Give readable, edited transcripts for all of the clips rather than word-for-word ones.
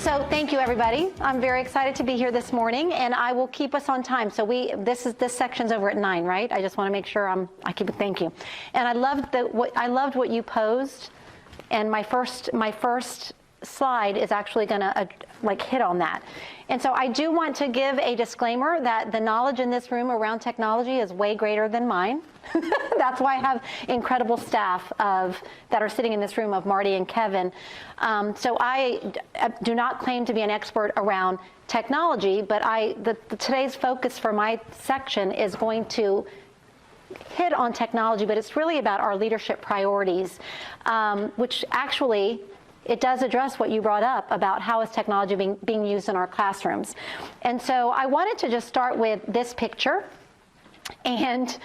So thank you, everybody. I'm very excited to be here this morning, and I will keep us on time. So this section's over at 9, right? I just want to make sure I keep it. Thank you. And I loved what you posed, and my first slide is actually going to hit on that. And so I do want to give a disclaimer that the knowledge in this room around technology is way greater than mine. That's why I have incredible staff that are sitting in this room of Marty and Kevin. So I do not claim to be an expert around technology, but today's focus for my section is going to hit on technology, but it's really about our leadership priorities, which actually it does address what you brought up about how is technology being used in our classrooms. And so I wanted to just start with this picture. And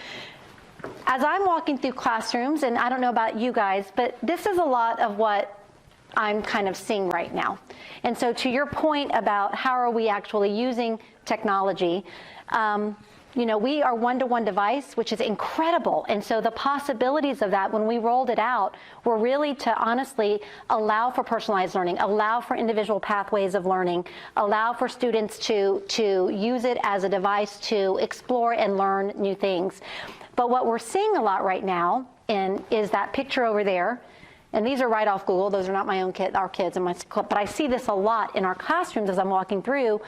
as I'm walking through classrooms, and I don't know about you guys, but this is a lot of what I'm kind of seeing right now. And so to your point about how are we actually using technology, we are one-to-one device, which is incredible. And so the possibilities of that, when we rolled it out, were really to honestly allow for personalized learning, allow for individual pathways of learning, allow for students to use it as a device to explore and learn new things. But what we're seeing a lot right now is that picture over there. And these are right off Google. Those are not my own kids, our kids in my clip. But I see this a lot in our classrooms as I'm walking through.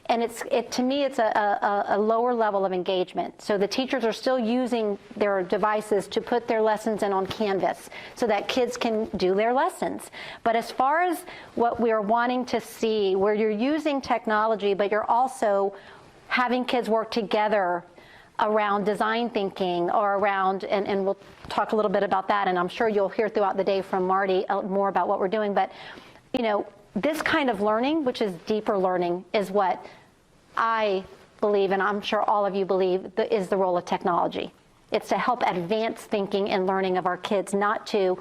And to me, it's a lower level of engagement. So the teachers are still using their devices to put their lessons in on Canvas so that kids can do their lessons. But as far as what we're wanting to see, where you're using technology, but you're also having kids work together around design thinking or around, and we'll talk a little bit about that, and I'm sure you'll hear throughout the day from Marty more about what we're doing. But, this kind of learning, which is deeper learning, is what I believe, and I'm sure all of you believe, is the role of technology. It's to help advance thinking and learning of our kids, not to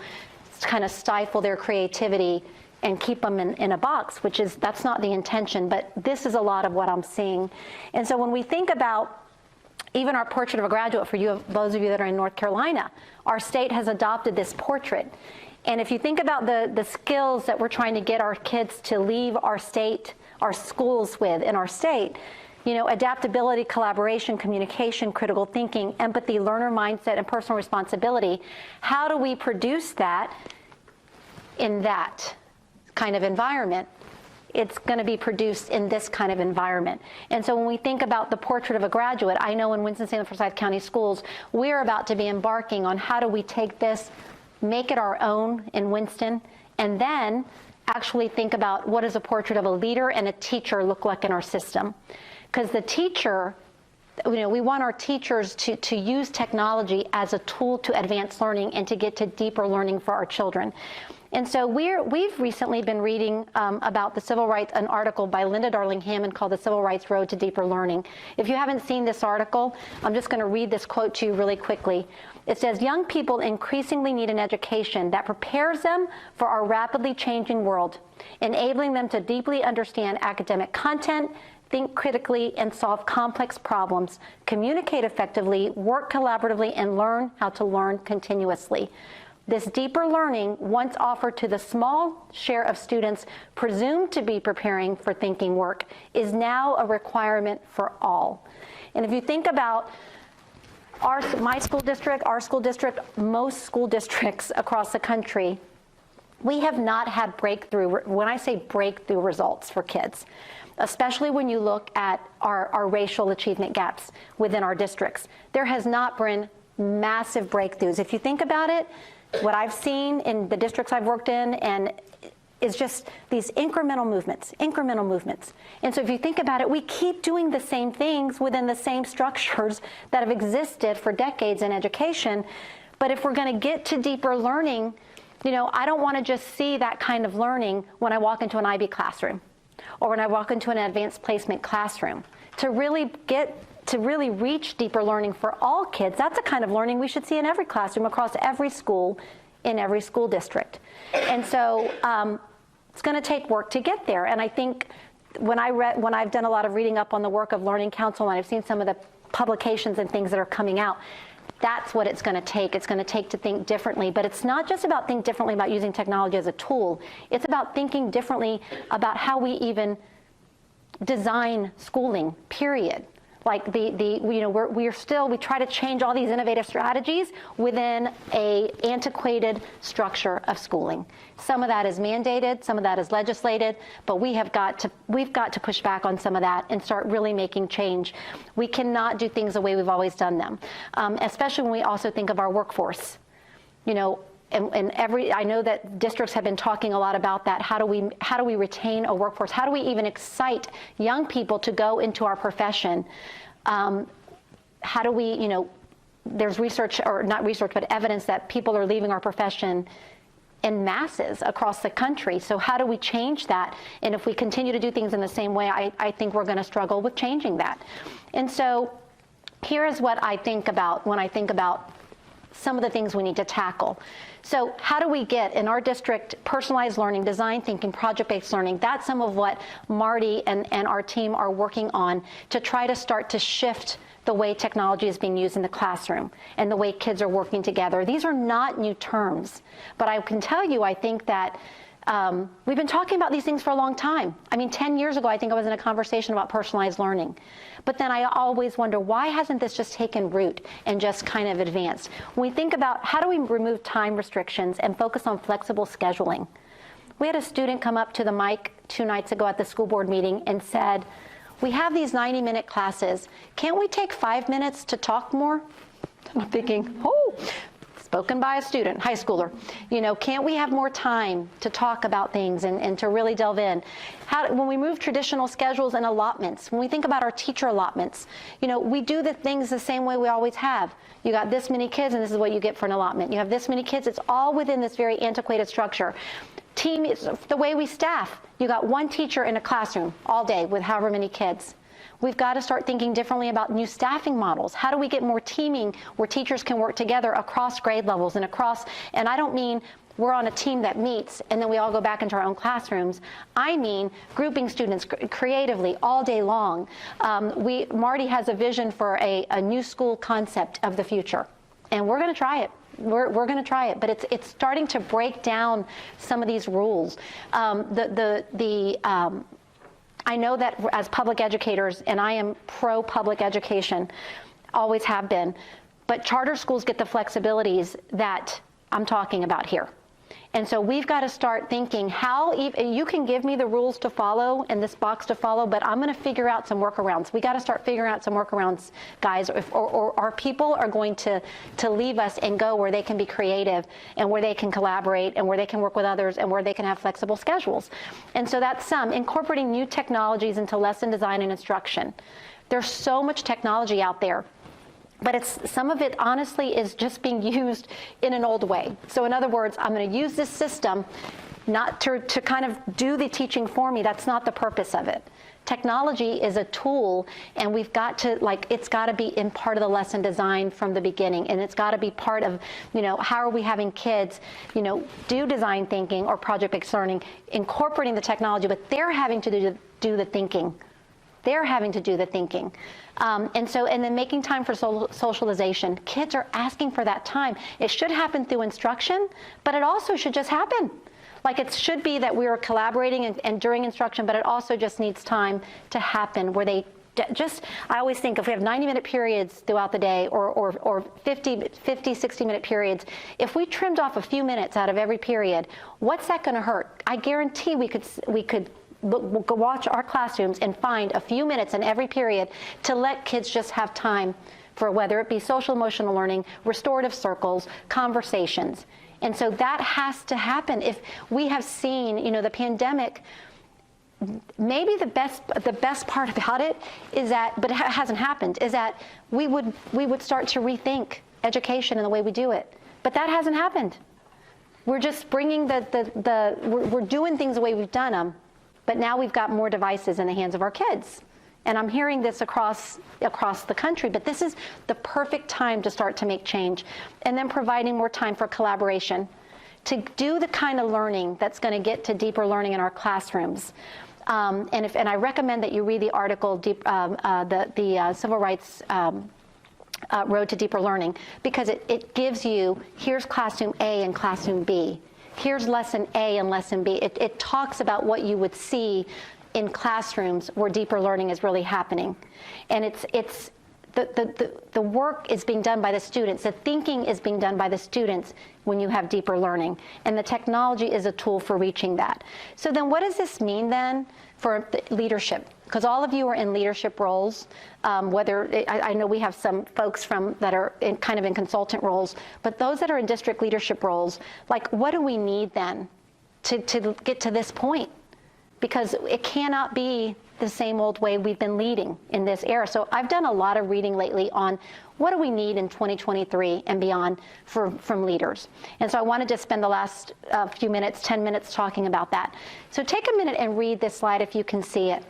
kind of stifle their creativity and keep them in a box, that's not the intention, but this is a lot of what I'm seeing. And so when we think about even our portrait of a graduate, for you, those of you that are in North Carolina, our state has adopted this portrait. And if you think about the skills that we're trying to get our kids to leave our state, our schools with in our state, adaptability, collaboration, communication, critical thinking, empathy, learner mindset, and personal responsibility, how do we produce that in that kind of environment? It's going to be produced in this kind of environment. And so when we think about the portrait of a graduate, I know in Winston-Salem, Forsyth County Schools, we're about to be embarking on how do we take this, make it our own in Winston, and then actually think about what does a portrait of a leader and a teacher look like in our system. Because the teacher, we want our teachers to use technology as a tool to advance learning and to get to deeper learning for our children. And so we've recently been reading about the civil rights, an article by Linda Darling Hammond called The Civil Rights Road to Deeper Learning. If you haven't seen this article, I'm just going to read this quote to you really quickly. It says, young people increasingly need an education that prepares them for our rapidly changing world, enabling them to deeply understand academic content, think critically, and solve complex problems, communicate effectively, work collaboratively, and learn how to learn continuously. This deeper learning, once offered to the small share of students presumed to be preparing for thinking work, is now a requirement for all. And if you think about my school district, our school district, most school districts across the country, we have not had when I say breakthrough results for kids, especially when you look at our racial achievement gaps within our districts. There has not been massive breakthroughs. If you think about it, what I've seen in the districts I've worked in is just these incremental movements. And so if you think about it, we keep doing the same things within the same structures that have existed for decades in education. But if we're going to get to deeper learning, I don't want to just see that kind of learning when I walk into an IB classroom or when I walk into an advanced placement classroom. To really reach deeper learning for all kids, that's the kind of learning we should see in every classroom across every school in every school district. And so it's going to take work to get there. And I think when I've done a lot of reading up on the work of Learning Council, and I've seen some of the publications and things that are coming out, That's what it's going to take. It's going to take to think differently. But it's not just about think differently about using technology as a tool. It's about thinking differently about how we even design schooling, period. Like we try to change all these innovative strategies within a antiquated structure of schooling. Some of that is mandated, some of that is legislated, but we've got to push back on some of that and start really making change. We cannot do things the way we've always done them, especially when we also think of our workforce. I know that districts have been talking a lot about that. How do we retain a workforce? How do we even excite young people to go into our profession? How do we, there's research, or not research, but evidence that people are leaving our profession in masses across the country. So how do we change that? And if we continue to do things in the same way, I think we're going to struggle with changing that. And so here is what I think about when I think about some of the things we need to tackle. So how do we get in our district personalized learning, design thinking, project-based learning? That's some of what Marty and our team are working on to try to start to shift the way technology is being used in the classroom and the way kids are working together. These are not new terms, but I can tell you, I think that we've been talking about these things for a long time. I mean, 10 years ago, I think I was in a conversation about personalized learning. But then I always wonder, why hasn't this just taken root and just kind of advanced? When we think about how do we remove time restrictions and focus on flexible scheduling? We had a student come up to the mic 2 nights ago at the school board meeting and said, we have these 90-minute classes. Can't we take 5 minutes to talk more? I'm thinking, oh, spoken by a student, high schooler. Can't we have more time to talk about things and to really delve in? When we move traditional schedules and allotments, when we think about our teacher allotments, we do the things the same way we always have. You got this many kids and this is what you get for an allotment. You have this many kids, it's all within this very antiquated structure. Team is the way we staff. You got one teacher in a classroom all day with however many kids. We've got to start thinking differently about new staffing models. How do we get more teaming where teachers can work together across grade levels and I don't mean we're on a team that meets and then we all go back into our own classrooms. I mean grouping students creatively all day long. Marty has a vision for a new school concept of the future, and we're going to try it. We're going to try it, but it's starting to break down some of these rules. I know that as public educators, and I am pro-public education, always have been, but charter schools get the flexibilities that I'm talking about here. And so we've got to start thinking you can give me the rules to follow and this box to follow, but I'm going to figure out some workarounds. We got to start figuring out some workarounds, guys, or our people are going to leave us and go where they can be creative and where they can collaborate and where they can work with others and where they can have flexible schedules. And so that's incorporating new technologies into lesson design and instruction. There's so much technology out there. But some of it, honestly, is just being used in an old way. So in other words, I'm going to use this system not to kind of do the teaching for me. That's not the purpose of it. Technology is a tool, and we've got to, it's got to be in part of the lesson design from the beginning. And it's got to be part of, how are we having kids, do design thinking or project-based learning, incorporating the technology, but they're having to do the thinking. They're having to do the thinking. And then making time for socialization. Kids are asking for that time. It should happen through instruction, but it also should just happen. It should be that we are collaborating and during instruction, but it also just needs time to happen where they I always think if we have 90-minute periods throughout the day or 50, 60-minute periods, if we trimmed off a few minutes out of every period, what's that going to hurt? I guarantee we could go watch our classrooms and find a few minutes in every period to let kids just have time for whether it be social emotional learning, restorative circles, conversations. And so that has to happen. If we have seen, the pandemic, maybe the best part about it is that, but it hasn't happened, is that we would start to rethink education and the way we do it. But that hasn't happened. We're just bringing we're doing things the way we've done them. But now we've got more devices in the hands of our kids. And I'm hearing this across the country, but this is the perfect time to start to make change. And then providing more time for collaboration to do the kind of learning that's going to get to deeper learning in our classrooms. And I recommend that you read the article, the Civil Rights Road to Deeper Learning, because it gives you, here's classroom A and classroom B. Here's lesson A and lesson B. It talks about what you would see in classrooms where deeper learning is really happening. And the work is being done by the students. The thinking is being done by the students when you have deeper learning. And the technology is a tool for reaching that. So then what does this mean then for leadership? Because all of you are in leadership roles, whether, I know we have some folks that are kind of in consultant roles, but those that are in district leadership roles, like what do we need then to get to this point? Because it cannot be the same old way we've been leading in this era. So I've done a lot of reading lately on what do we need in 2023 and beyond from leaders. And so I wanted to spend the last few minutes, 10 minutes talking about that. So take a minute and read this slide if you can see it.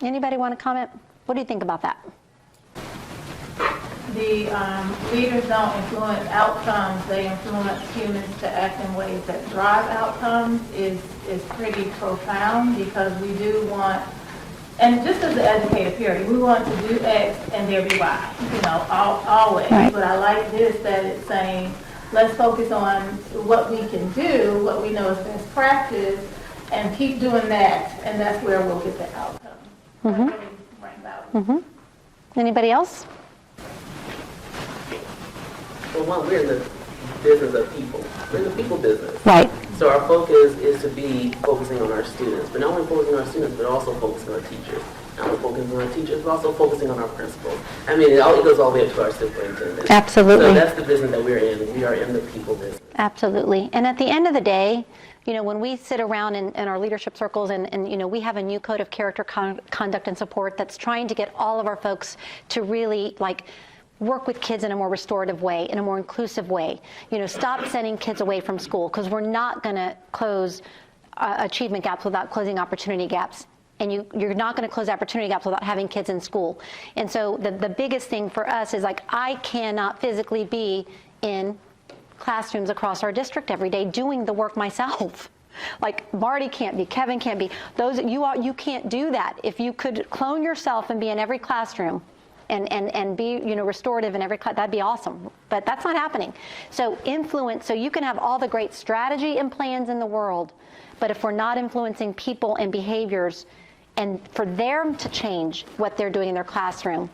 Anybody want to comment? What do you think about that? The leaders don't influence outcomes, they influence humans to act in ways that drive outcomes is pretty profound, because we do want, and just as an educator period, we want to do X and there be Y, always. Right. But I like this, that it's saying, let's focus on what we can do, what we know is best practice, and keep doing that, and that's where we'll get the outcome. Mm-hmm. That really brings value. Mm-hmm. Anybody else? Well, one, we're in the business of people. We're in the people business. Right. So our focus is to be focusing on our students, but not only focusing on our students, but also focusing on our teachers. Not only focusing on our teachers, but also focusing on our principals. I mean, it goes all the way up to our superintendent. Absolutely. So that's the business that we're in. We are in the people business. Absolutely. And at the end of the day, when we sit around in our leadership circles and we have a new code of character, conduct, and support that's trying to get all of our folks to really work with kids in a more restorative way, in a more inclusive way. Stop sending kids away from school, because we're not going to close achievement gaps without closing opportunity gaps. And you're not going to close opportunity gaps without having kids in school. And so the biggest thing for us is I cannot physically be in classrooms across our district every day doing the work myself. Marty can't be, Kevin can't be. You can't do that. If you could clone yourself and be in every classroom and be restorative in every class, that'd be awesome. But that's not happening. So influence, so you can have all the great strategy and plans in the world, but if we're not influencing people and behaviors and for them to change what they're doing in their classroom,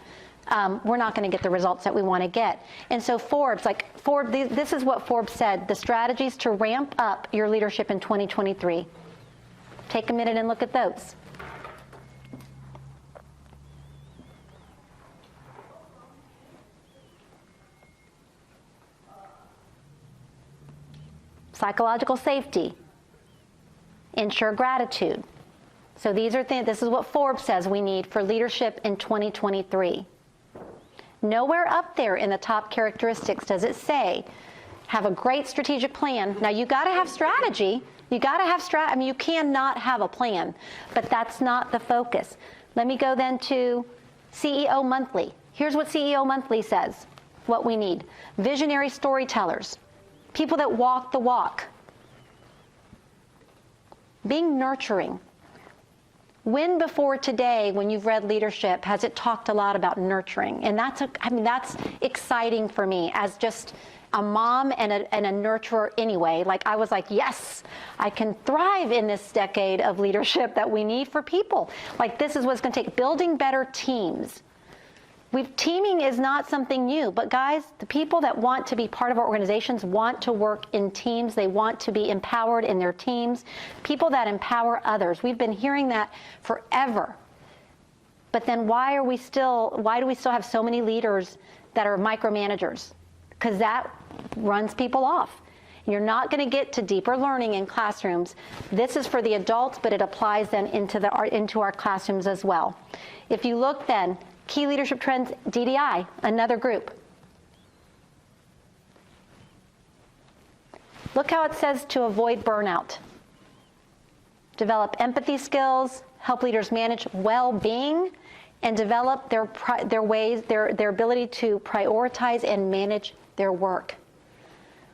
we're not going to get the results that we want to get. And so Forbes, this is what Forbes said, the strategies to ramp up your leadership in 2023. Take a minute and look at those. Psychological safety, ensure gratitude. So these are things, this is what Forbes says we need for leadership in 2023. Nowhere up there in the top characteristics does it say, have a great strategic plan. Now you gotta have strategy. You cannot have a plan, but that's not the focus. Let me go then to CEO Monthly. Here's what CEO Monthly says, what we need. Visionary storytellers, people that walk the walk. Being nurturing. When before today, when you've read leadership, has it talked a lot about nurturing? And that's exciting for me as just a mom and a nurturer anyway. I was yes, I can thrive in this decade of leadership that we need for people. This is what's going to take. Building better teams. Teaming is not something new, but guys, the people that want to be part of our organizations want to work in teams. They want to be empowered in their teams. People that empower others. We've been hearing that forever. But then why do we still have so many leaders that are micromanagers? Because that runs people off. You're not going to get to deeper learning in classrooms. This is for the adults, but it applies then into our classrooms as well. If you look then, key leadership trends, DDI, another group. Look how it says to avoid burnout. Develop empathy skills, help leaders manage well-being, and develop their ways, their ability to prioritize and manage their work.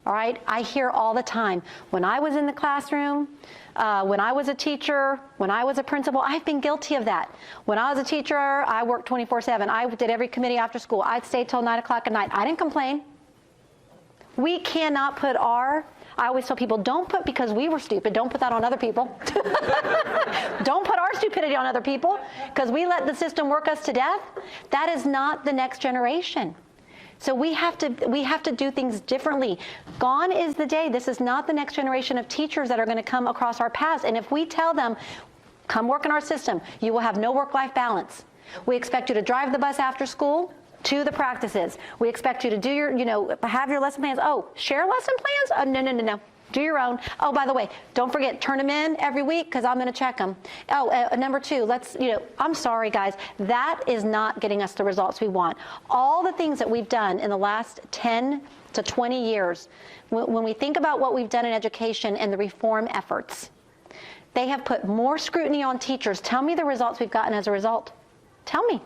All right, I hear all the time, when I was in the classroom, when I was a teacher, when I was a principal, I've been guilty of that. When I was a teacher, I worked 24/7. I did every committee after school. I'd stay till 9 o'clock at night. I didn't complain. We cannot put I always tell people, don't put, because we were stupid, don't put that on other people. Don't put our stupidity on other people, because we let the system work us to death. That is not the next generation. So we have to do things differently. Gone is the day. This is not the next generation of teachers that are going to come across our paths. And if we tell them, come work in our system, you will have no work-life balance. We expect you to drive the bus after school to the practices. We expect you to do your, have your lesson plans. Oh, share lesson plans? No. Do your own. Oh, by the way, don't forget, turn them in every week because I'm going to check them. Oh, number two, I'm sorry, guys. That is not getting us the results we want. All the things that we've done in the last 10 to 20 years, when we think about what we've done in education and the reform efforts, they have put more scrutiny on teachers. Tell me the results we've gotten as a result. Tell me.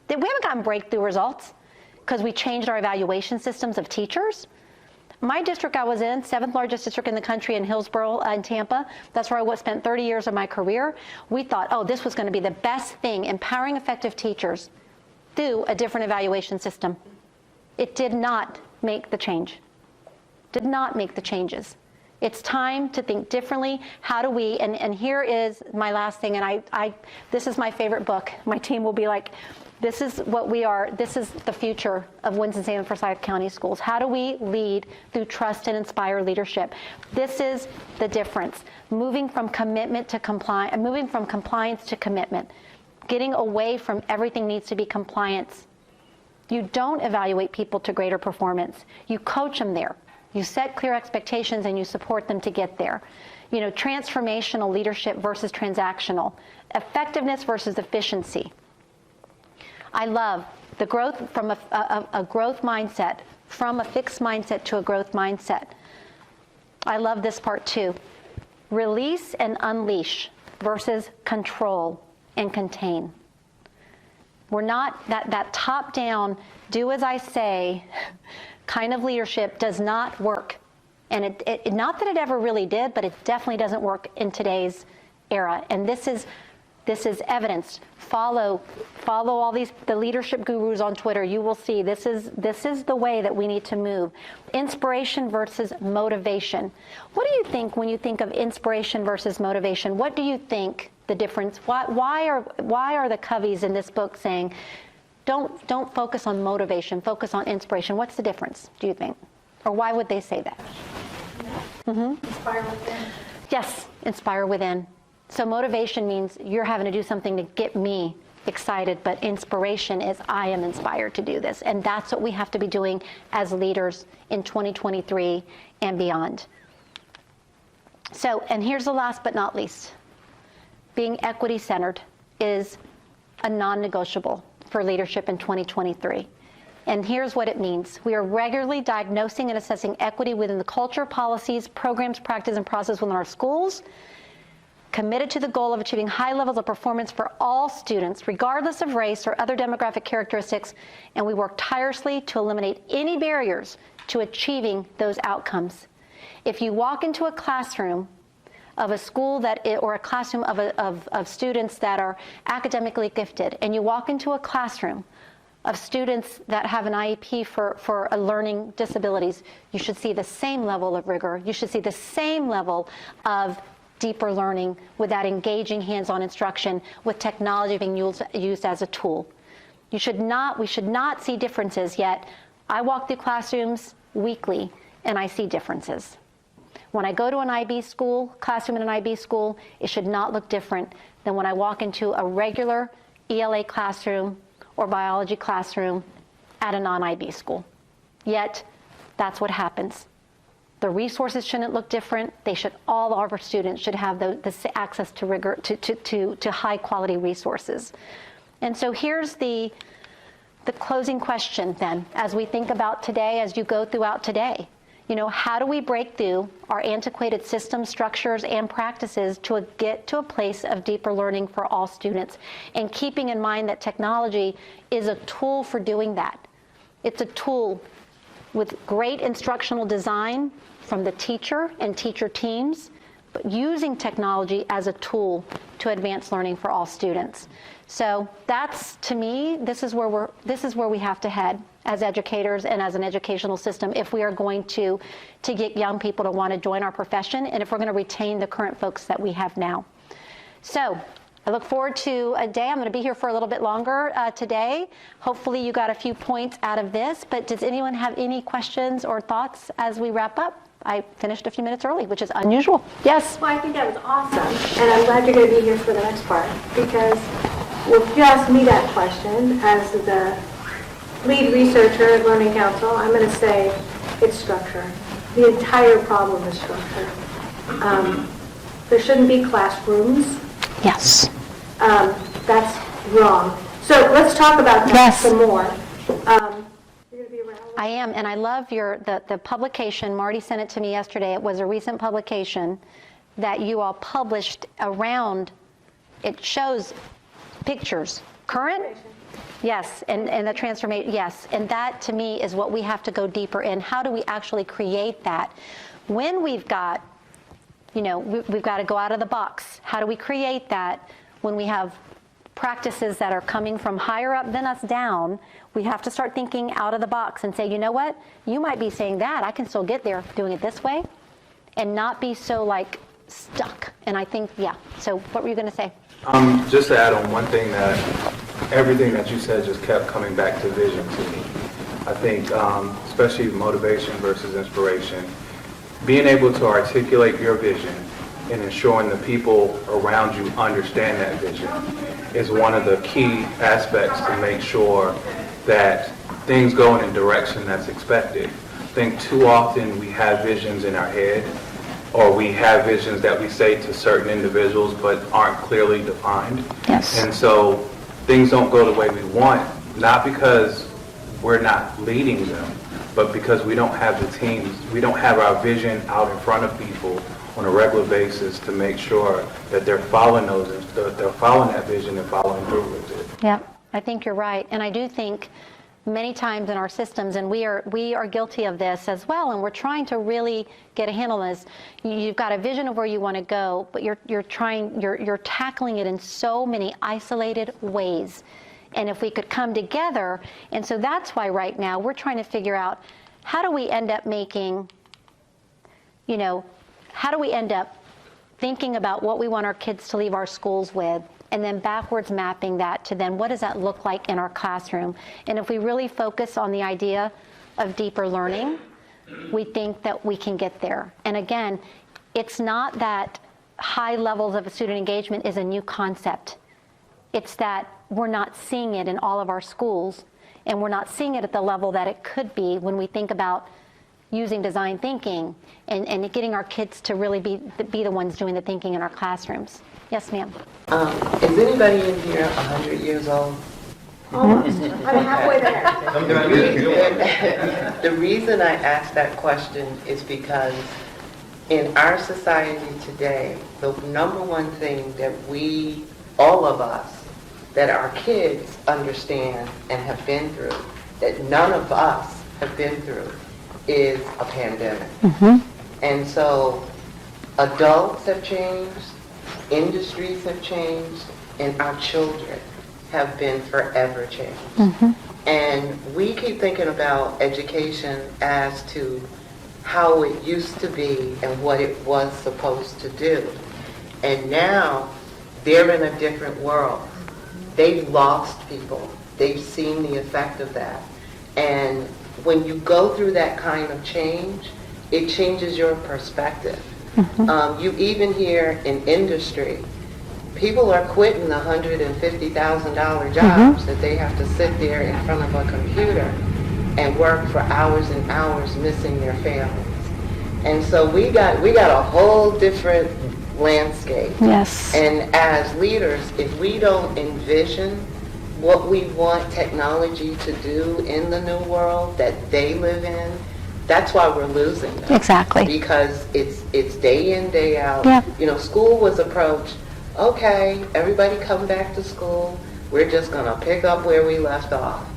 We haven't gotten breakthrough results because we changed our evaluation systems of teachers. My district I was in, 7th largest district in the country in Hillsborough in Tampa, that's where I spent 30 years of my career. We thought, oh, this was going to be the best thing, empowering effective teachers through a different evaluation system. It did not make the change. Did not make the changes. It's time to think differently. How do we, and here is my last thing, and this is my favorite book. My team will be like, this is what we are. This is the future of Winston-Salem Forsyth County Schools. How do we lead through trust and inspire leadership? This is the difference. Moving from commitment to compliance, moving from compliance to commitment. Getting away from everything needs to be compliance. You don't evaluate people to greater performance. You coach them there. You set clear expectations and you support them to get there. Transformational leadership versus transactional. Effectiveness versus efficiency. I love the growth from a growth mindset, from a fixed mindset to a growth mindset. I love this part too. Release and unleash versus control and contain. We're not, that top-down, do as I say kind of leadership does not work. And it not that it ever really did, but it definitely doesn't work in today's era. And this is evidenced. Follow all the leadership gurus on Twitter. You will see this is the way that we need to move. Inspiration versus motivation. What do you think when you think of inspiration versus motivation? What do you think the difference? Why are the Coveys in this book saying, don't focus on motivation, focus on inspiration? What's the difference, do you think? Or why would they say that? Inspire within. Yes, inspire within. So motivation means you're having to do something to get me excited, but inspiration is I am inspired to do this. And that's what we have to be doing as leaders in 2023 and beyond. So, and here's the last but not least. Being equity-centered is a non-negotiable for leadership in 2023. And here's what it means. We are regularly diagnosing and assessing equity within the culture, policies, programs, practice, and process within our schools, committed to the goal of achieving high levels of performance for all students, regardless of race or other demographic characteristics, and we work tirelessly to eliminate any barriers to achieving those outcomes. If you walk into a classroom of a school or a classroom of students that are academically gifted, and you walk into a classroom of students that have an IEP for learning disabilities, you should see the same level of rigor. You should see the same level of deeper learning with that engaging hands-on instruction with technology being used as a tool. We should not see differences, yet I walk through classrooms weekly and I see differences. When I go to an IB school, classroom in an IB school, it should not look different than when I walk into a regular ELA classroom or biology classroom at a non-IB school. Yet, that's what happens. The resources shouldn't look different. All of our students should have the access to rigor, to high quality resources. And so here's the closing question then, as we think about today, as you go throughout today. How do we break through our antiquated system structures and practices to get to a place of deeper learning for all students? And keeping in mind that technology is a tool for doing that. It's a tool with great instructional design from the teacher and teacher teams, but using technology as a tool to advance learning for all students. So that's, to me, this is where we have to head as educators and as an educational system if we are going to get young people to want to join our profession, and if we're going to retain the current folks that we have now. So I look forward to a day. I'm going to be here for a little bit longer today. Hopefully you got a few points out of this, but does anyone have any questions or thoughts as we wrap up? I finished a few minutes early, which is unusual. Yes? Well, I think that was awesome, and I'm glad you're going to be here for the next part, because if you ask me that question as the lead researcher at Learning Council, I'm going to say it's structure. The entire problem is structure. There shouldn't be classrooms. Yes. That's wrong. So let's talk about that some more. You're going to be around? I am, and I love the publication. Marty sent it to me yesterday. It was a recent publication that you all published around. It shows pictures, current? Yes, and the transformation, yes. And that, to me, is what we have to go deeper in. How do we actually create that? When we've got, we've got to go out of the box. How do we create that when we have practices that are coming from higher up than us down? We have to start thinking out of the box and say, you know what? You might be saying that. I can still get there doing it this way and not be so, stuck. And I think, So what were you going to say? Just to add on one thing, that everything that you said just kept coming back to vision to me. I think, especially motivation versus inspiration, being able to articulate your vision and ensuring the people around you understand that vision is one of the key aspects to make sure that things go in a direction that's expected. I think too often we have visions in our head, or we have visions that we say to certain individuals but aren't clearly defined. Yes. And so things don't go the way we want, not because we're not leading them, but because we don't have the teams, we don't have our vision out in front of people on a regular basis to make sure that they're following they're following that vision and following through with it. Yep, I think you're right. And I do think many times in our systems, and we are guilty of this as well, and we're trying to really get a handle on this. You've got a vision of where you want to go, but you're tackling it in so many isolated ways. And if we could come together, and so that's why right now we're trying to figure out how do we end up making, how do we end up thinking about what we want our kids to leave our schools with, and then backwards mapping that to then what does that look like in our classroom. And if we really focus on the idea of deeper learning, we think that we can get there. And again, it's not that high levels of student engagement is a new concept. It's that we're not seeing it in all of our schools, and we're not seeing it at the level that it could be when we think about using design thinking and getting our kids to really be the ones doing the thinking in our classrooms. Yes, ma'am. Is anybody in here 100 years old? Almost. I'm halfway there. The reason I ask that question is because in our society today, the number one thing that all of us, that our kids understand and have been through, that none of us have been through, is a pandemic. And so adults have changed, industries have changed, and our children have been forever changed. And we keep thinking about education as to how it used to be and what it was supposed to do. And now they're in a different world. They've lost people. They've seen the effect of that. And when you go through that kind of change, it changes your perspective. You even hear in industry, people are quitting the $150,000 jobs that they have to sit there in front of a computer and work for hours and hours, missing their families. And so we got a whole different landscape. Yes. And as leaders, if we don't envision what we want technology to do in the new world that they live in, That's why we're losing them. Exactly. Because it's day in, day out. Yeah. You know, school was approached, okay, everybody come back to school. We're just going to pick up where we left off.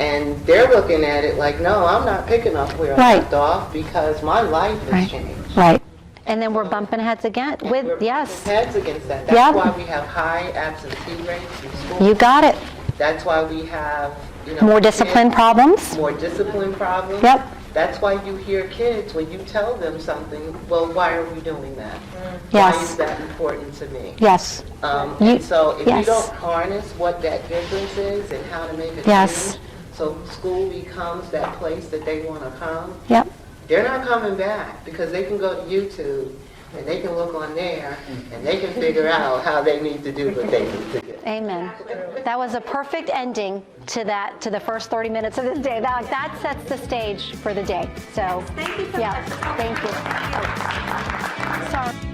And they're looking at it like, no, I'm not picking up where I left off because my life has changed. Right. And then we're bumping heads again with, We're yes. heads against that. That's Yep. why we have high absentee rates in school. You got it. That's why we have, you know, More discipline kids- problems. More discipline problems. Yep. That's why you hear kids, when you tell them something, well, why are we doing that? Yes. Why is that important to me? Yes. And so if you yes. don't harness what that difference is and how to make a Yes. change, so school becomes that place that they want to come, Yep. they're not coming back because they can go to YouTube and they can look on there and they can figure out how they need to do what they need to do. Amen. That was a perfect ending to the first 30 minutes of this day. That sets the stage for the day. So, Thank you so yeah, much. thank you. Sorry.